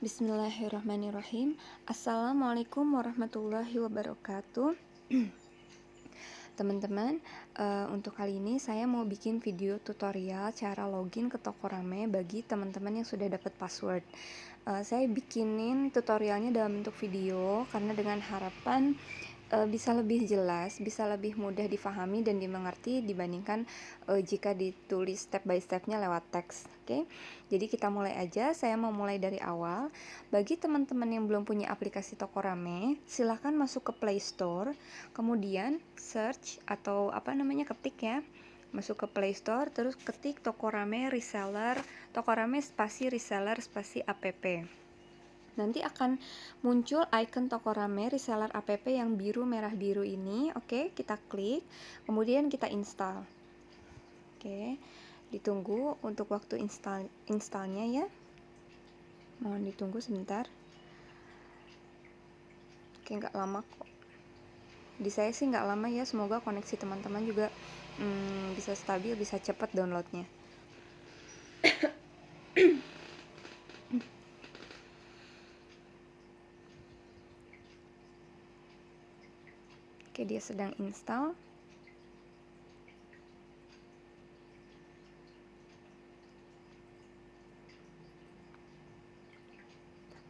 Bismillahirrahmanirrahim. Assalamualaikum warahmatullahi wabarakatuh. Teman-teman, untuk kali ini saya mau bikin video tutorial cara login ke toko rame bagi teman-teman yang sudah dapat password. Saya bikinin tutorialnya dalam bentuk video karena dengan harapan bisa lebih jelas, bisa lebih mudah difahami dan dimengerti dibandingkan jika ditulis step by stepnya lewat teks. Oke, jadi kita mulai aja. Saya mau mulai dari awal. Bagi teman-teman yang belum punya aplikasi Toko Rame, silahkan masuk ke Play Store, kemudian search atau ketik ya. Masuk ke Play Store, terus ketik Toko Rame Reseller, Toko Rame spasi reseller spasi app. Nanti akan muncul icon Toko Rame Reseller app yang biru merah biru ini. Oke, kita klik, kemudian kita install. Oke, ditunggu untuk waktu installnya ya. Mohon ditunggu sebentar. Oke, nggak lama kok. Di saya sih nggak lama ya. Semoga koneksi teman-teman juga bisa stabil, bisa cepat downloadnya. Oke, dia sedang install.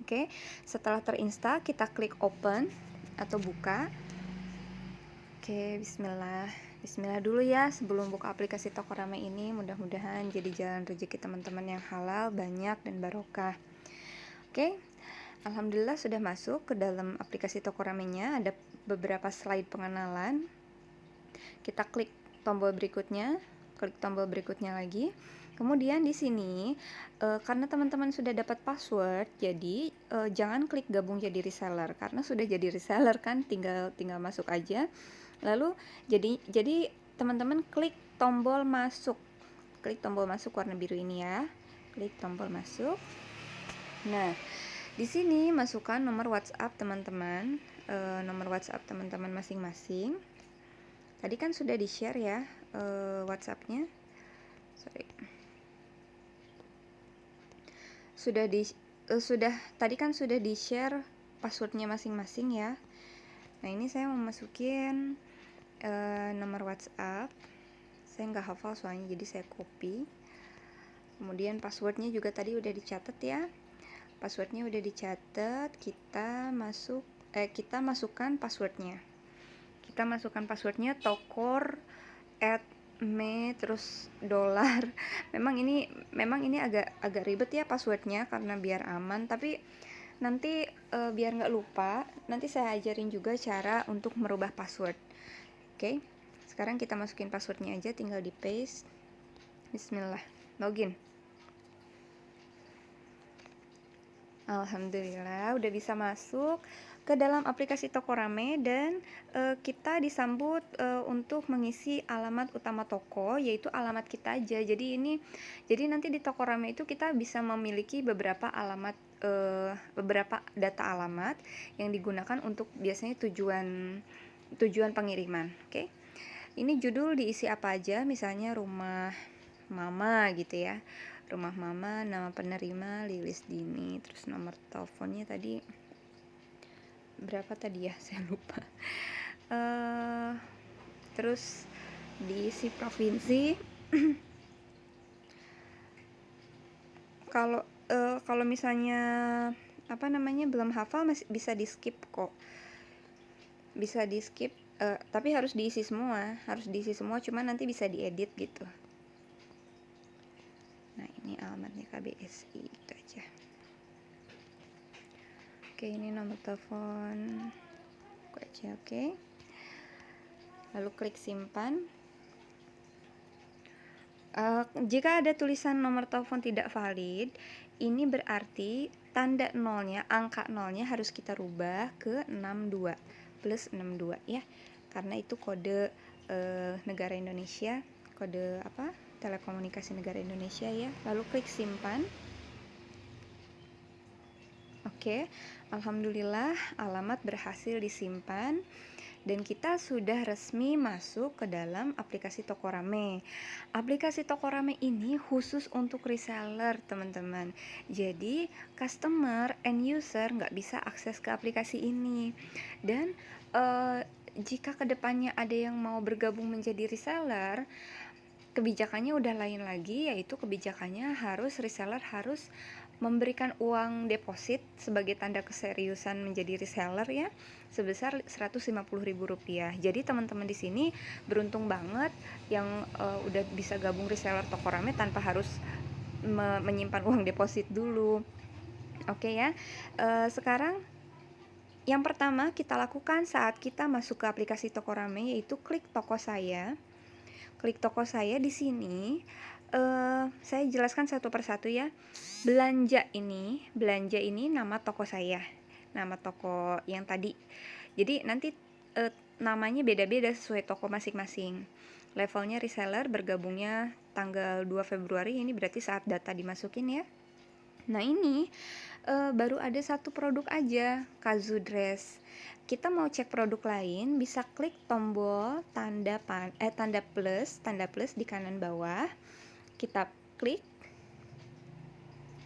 Oke, setelah terinstall kita klik open atau buka. Oke, bismillah. Bismillah dulu ya sebelum buka aplikasi Toko Rame ini. Mudah-mudahan jadi jalan rezeki teman-teman yang halal, banyak dan barokah. Oke, alhamdulillah sudah masuk ke dalam aplikasi Toko Ramenya. Ada beberapa slide pengenalan. Kita klik tombol berikutnya, klik tombol berikutnya lagi. Kemudian di sini karena teman-teman sudah dapat password, jadi jangan klik gabung jadi reseller karena sudah jadi reseller kan, tinggal masuk aja. Lalu jadi teman-teman klik tombol masuk. Klik tombol masuk warna biru ini ya. Klik tombol masuk. Nah, di sini masukkan nomor WhatsApp teman-teman, nomor WhatsApp teman-teman masing-masing. Tadi kan sudah di-share ya WhatsApp-nya. Sorry. Tadi kan sudah di-share passwordnya masing-masing ya. Nah, ini saya mau masukin nomor WhatsApp. Saya nggak hafal soalnya, jadi saya copy. Kemudian passwordnya juga tadi udah dicatat ya. Passwordnya udah dicatat. Kita masukkan passwordnya. Kita masukkan passwordnya tokor terus dolar. Memang ini agak ribet ya passwordnya karena biar aman, tapi nanti biar nggak lupa, nanti saya ajarin juga cara untuk merubah password. Oke, sekarang kita masukin passwordnya aja, tinggal di paste. Bismillah, login. Alhamdulillah udah bisa masuk ke dalam aplikasi Toko Rame dan kita disambut untuk mengisi alamat utama toko, yaitu alamat kita aja. Jadi nanti di Toko Rame itu kita bisa memiliki beberapa alamat, beberapa data alamat yang digunakan untuk biasanya tujuan pengiriman. Oke. Ini judul diisi apa aja, misalnya rumah mama gitu ya. Rumah mama, nama penerima Lilis Dini, terus nomor teleponnya tadi berapa tadi ya, saya lupa. Terus diisi provinsi. Kalau misalnya belum hafal masih bisa di skip kok, bisa di skip, tapi harus diisi semua, cuman nanti bisa diedit gitu. Nah, ini alamatnya KBSI, itu aja. Oke, ini nomor telepon aku aja. Oke, lalu klik simpan. Jika ada tulisan nomor telepon tidak valid, ini berarti tanda nolnya, angka nolnya harus kita rubah ke 62 plus 62 ya, karena itu kode negara Indonesia, kode telekomunikasi negara Indonesia ya. Lalu klik simpan. Oke, alhamdulillah alamat berhasil disimpan dan kita sudah resmi masuk ke dalam aplikasi Tokorame. Aplikasi Tokorame ini khusus untuk reseller, teman-teman. Jadi customer and user nggak bisa akses ke aplikasi ini. Dan jika kedepannya ada yang mau bergabung menjadi reseller, kebijakannya udah lain lagi, yaitu kebijakannya reseller harus memberikan uang deposit sebagai tanda keseriusan menjadi reseller ya, sebesar Rp150.000. Jadi teman-teman di sini beruntung banget yang udah bisa gabung reseller Tokorame tanpa harus menyimpan uang deposit dulu. Oke ya. Sekarang yang pertama kita lakukan saat kita masuk ke aplikasi Tokorame yaitu klik toko saya. Klik toko saya di sini. Saya jelaskan satu persatu ya. Belanja ini nama toko saya, nama toko yang tadi. Jadi nanti namanya beda-beda sesuai toko masing-masing. Levelnya reseller, bergabungnya tanggal 2 Februari, ini berarti saat data dimasukin ya. Nah ini baru ada satu produk aja, Kazu Dress. Kita mau cek produk lain, bisa klik tombol tanda plus di kanan bawah. Kita klik.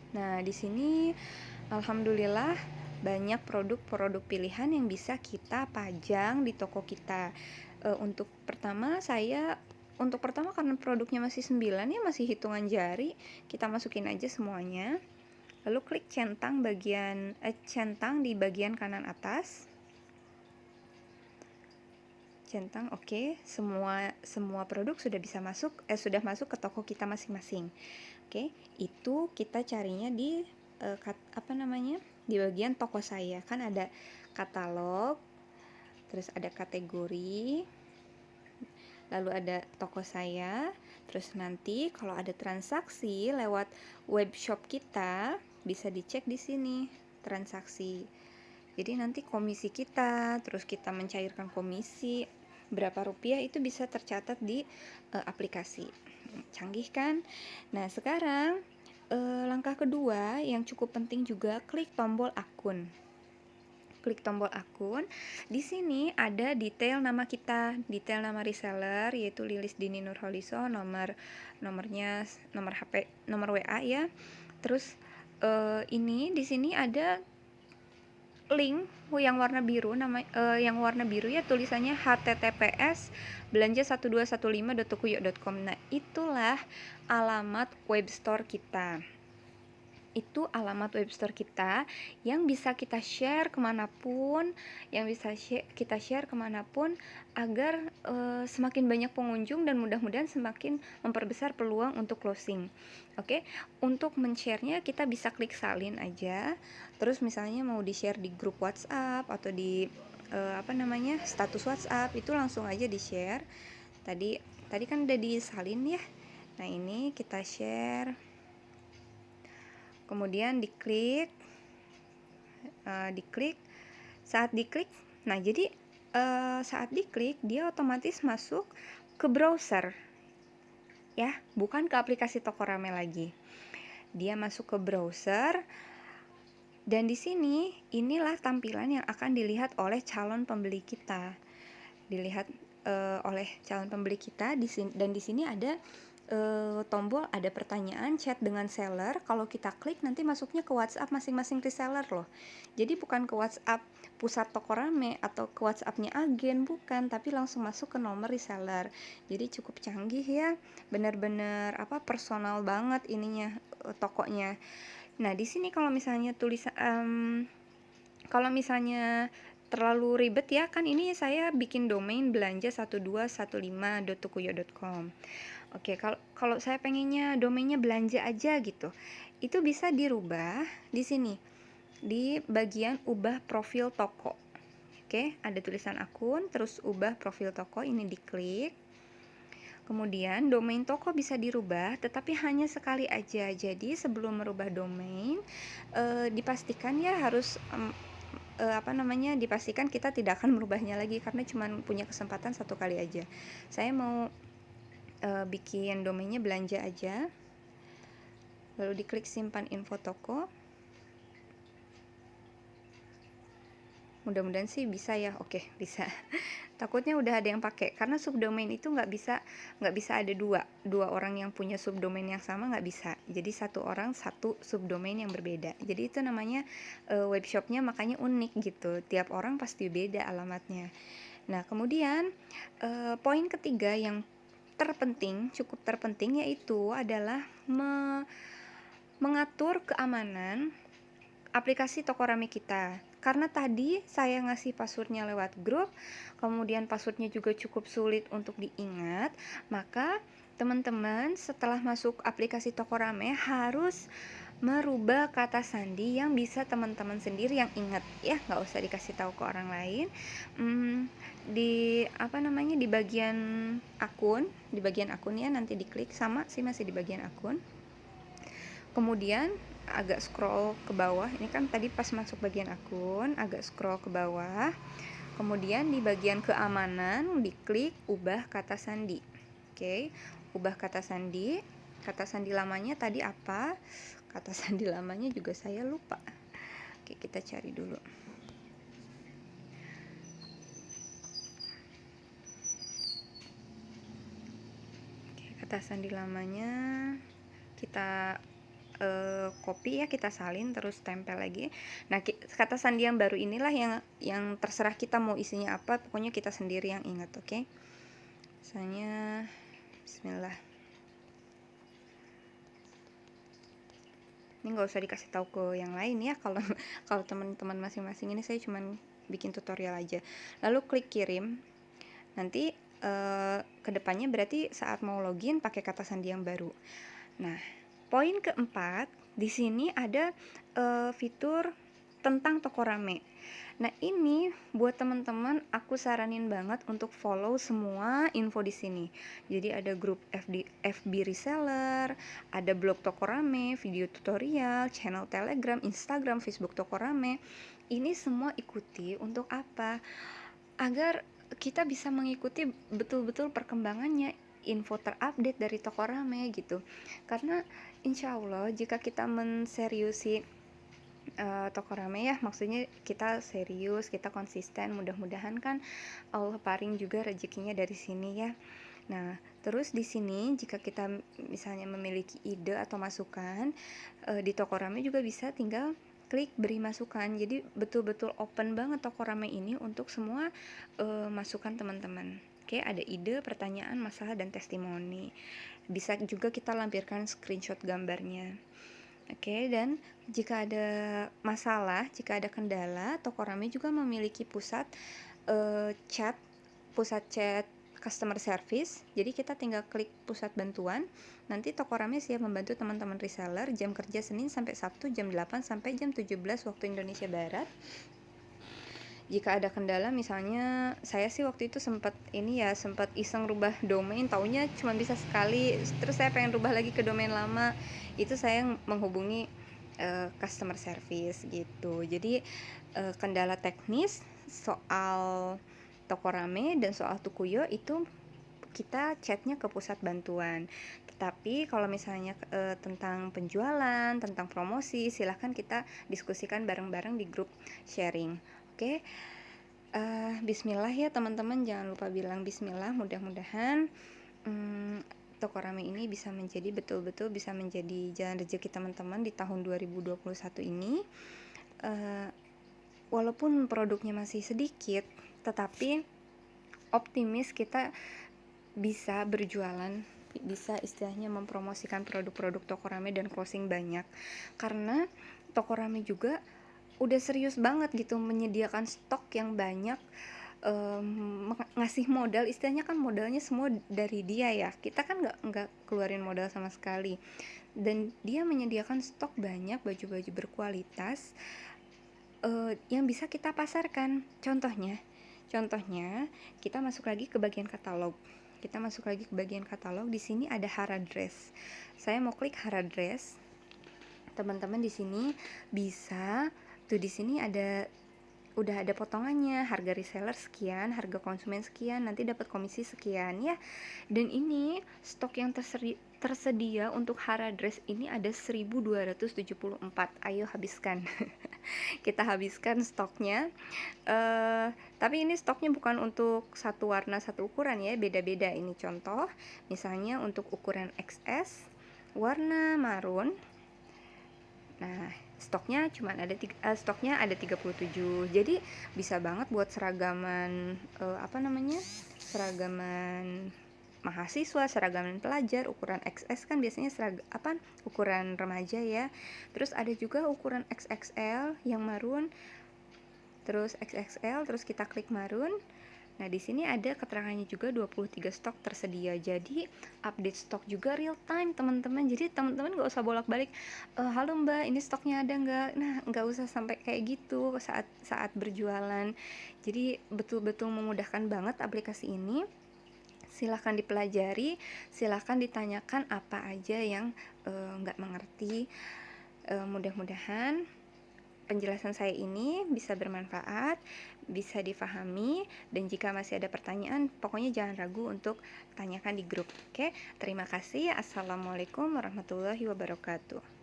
Nah, di sini alhamdulillah banyak produk-produk pilihan yang bisa kita pajang di toko kita. Untuk pertama karena produknya masih 9 ya, masih hitungan jari, kita masukin aja semuanya. Lalu klik centang di bagian kanan atas. Centang, oke. Semua produk sudah masuk ke toko kita masing-masing. Oke, itu kita carinya di di bagian toko saya. Kan ada katalog, terus ada kategori, lalu ada toko saya. Terus nanti kalau ada transaksi lewat webshop kita, bisa dicek di sini transaksi. Jadi nanti komisi kita, terus kita mencairkan komisi berapa rupiah, itu bisa tercatat di aplikasi. Canggih kan? Nah, sekarang langkah kedua yang cukup penting juga, klik tombol akun. Klik tombol akun. Di sini ada detail nama kita, detail nama reseller yaitu Lilis Dini Nurholiso, nomor HP, nomor WA ya. Terus ini di sini ada link yang warna biru, yang warna biru ya, tulisannya https belanja1215.tokoyo.com. Nah, itulah alamat webstore kita. Itu alamat webstore kita yang bisa kita share kemanapun, agar semakin banyak pengunjung dan mudah-mudahan semakin memperbesar peluang untuk closing. Oke, untuk men-share-nya kita bisa klik salin aja. Terus misalnya mau di-share di grup WhatsApp atau di status WhatsApp, itu langsung aja di-share. Tadi kan udah disalin ya. Nah, ini kita share. Kemudian diklik. Saat diklik, saat diklik dia otomatis masuk ke browser. Ya, bukan ke aplikasi Tokorame lagi. Dia masuk ke browser. Dan di sini inilah tampilan yang akan dilihat oleh calon pembeli kita. Dan di sini ada tombol, ada pertanyaan chat dengan seller. Kalau kita klik nanti masuknya ke WhatsApp masing-masing reseller loh. Jadi bukan ke WhatsApp pusat Tokorame atau ke WhatsAppnya agen, bukan, tapi langsung masuk ke nomor reseller. Jadi cukup canggih ya, benar-benar personal banget ininya, tokonya. Nah, di sini kalau misalnya terlalu ribet ya, kan ini saya bikin domain belanja1215.tokoyo.com. Oke, kalau saya pengennya domainnya belanja aja gitu, itu bisa dirubah di sini di bagian ubah profil toko. Oke, ada tulisan akun, terus ubah profil toko, ini diklik. Kemudian domain toko bisa dirubah, tetapi hanya sekali aja. Jadi sebelum merubah domain, dipastikan ya harus dipastikan kita tidak akan merubahnya lagi, karena cuma punya kesempatan satu kali aja. Saya mau bikin domainnya belanja aja, lalu diklik simpan info toko. Mudah-mudahan sih bisa ya. Oke, bisa. takutnya udah ada yang pakai, karena subdomain itu nggak bisa ada dua orang yang punya subdomain yang sama, nggak bisa. Jadi satu orang satu subdomain yang berbeda. Jadi itu namanya webshopnya, makanya unik gitu, tiap orang pasti beda alamatnya. Nah kemudian poin ketiga yang cukup terpenting, yaitu adalah mengatur keamanan aplikasi Tokoramé kita. Karena tadi saya ngasih passwordnya lewat grup, kemudian passwordnya juga cukup sulit untuk diingat, maka teman-teman setelah masuk aplikasi Tokoramé harus merubah kata sandi yang bisa teman-teman sendiri yang ingat ya, nggak usah dikasih tahu ke orang lain. Di bagian akun ya, nanti diklik, sama sih masih di bagian akun. Kemudian agak scroll ke bawah, ini kan tadi pas masuk bagian akun, agak scroll ke bawah, kemudian di bagian keamanan diklik ubah kata sandi. Oke, ubah kata sandi lamanya tadi apa, kata sandi lamanya juga saya lupa. Oke, kita cari dulu. Oke, kata sandi lamanya kita copy ya, kita salin terus tempel lagi. Nah kata sandi yang baru inilah yang terserah kita mau isinya apa, pokoknya kita sendiri yang ingat. Oke, misalnya bismillah, ini nggak usah dikasih tahu ke yang lain ya, kalau teman-teman masing-masing, ini saya cuman bikin tutorial aja. Lalu klik kirim. Nanti kedepannya berarti saat mau login pakai kata sandi yang baru. Nah poin keempat, di sini ada fitur tentang Tokoramé. Nah ini buat teman-teman aku saranin banget untuk follow semua info di sini. Jadi ada grup FB reseller, ada blog Tokoramé, video tutorial, channel Telegram, Instagram, Facebook Tokoramé. Ini semua ikuti untuk apa? Agar kita bisa mengikuti betul-betul perkembangannya, info terupdate dari Tokoramé gitu. Karena insya Allah jika kita menseriusi Tokoramé ya, maksudnya kita serius, kita konsisten, mudah-mudahan kan Allah paring juga rezekinya dari sini ya. Nah terus di sini jika kita misalnya memiliki ide atau masukan di Tokoramé juga bisa tinggal klik beri masukan. Jadi betul-betul open banget Tokoramé ini untuk semua masukan teman-teman. Oke, ada ide, pertanyaan, masalah, dan testimoni. Bisa juga kita lampirkan screenshot gambarnya. Oke, dan jika ada masalah, jika ada kendala, Tokoramé juga memiliki pusat chat customer service. Jadi kita tinggal klik pusat bantuan, nanti Tokoramé siap membantu teman-teman reseller. Jam kerja Senin sampai Sabtu jam 8 sampai jam 17 waktu Indonesia Barat. Jika ada kendala, misalnya saya sih waktu itu sempat iseng rubah domain, taunya cuma bisa sekali, terus saya pengen rubah lagi ke domain lama, itu saya menghubungi customer service gitu. Jadi kendala teknis soal Tokoramé dan soal Tukuyo itu kita chatnya ke pusat bantuan. Tetapi kalau misalnya tentang penjualan, tentang promosi, silahkan kita diskusikan bareng-bareng di grup sharing. Oke, bismillah ya teman-teman, jangan lupa bilang bismillah. Mudah-mudahan Tokoramé ini bisa menjadi betul-betul bisa menjadi jalan rezeki teman-teman di tahun 2021 ini. Walaupun produknya masih sedikit, tetapi optimis kita bisa berjualan, bisa istilahnya mempromosikan produk-produk Tokoramé dan closing banyak. Karena Tokoramé juga udah serius banget gitu menyediakan stok yang banyak, ngasih modal, istilahnya kan modalnya semua dari dia ya, kita kan nggak keluarin modal sama sekali, dan dia menyediakan stok banyak baju-baju berkualitas yang bisa kita pasarkan. Contohnya kita masuk lagi ke bagian katalog. Di sini ada Hara Dress. Saya mau klik Hara Dress. Teman-teman di sini bisa tuh, di sini udah ada potongannya, harga reseller sekian, harga konsumen sekian, nanti dapat komisi sekian ya. Dan ini stok yang tersedia untuk Hara Dress ini ada 1274. Ayo habiskan. kita habiskan stoknya. Tapi ini stoknya bukan untuk satu warna satu ukuran ya, beda-beda. Ini contoh, misalnya untuk ukuran XS warna marun. Nah, stoknya ada 37. Jadi bisa banget buat seragaman seragaman mahasiswa, seragaman pelajar. Ukuran XS kan biasanya ukuran remaja ya. Terus ada juga ukuran XXL yang marun. Terus XXL, terus kita klik marun. Nah, di sini ada keterangannya juga 23 stok tersedia. Jadi, update stok juga real time, teman-teman. Jadi, teman-teman nggak usah bolak-balik, halo Mbak, ini stoknya ada nggak? Nah, nggak usah sampai kayak gitu saat berjualan. Jadi, betul-betul memudahkan banget aplikasi ini. Silahkan dipelajari, silahkan ditanyakan apa aja yang nggak mengerti. Mudah-mudahan penjelasan saya ini bisa bermanfaat, bisa difahami, dan jika masih ada pertanyaan, pokoknya jangan ragu untuk tanyakan di grup. Oke, terima kasih. Assalamualaikum warahmatullahi wabarakatuh.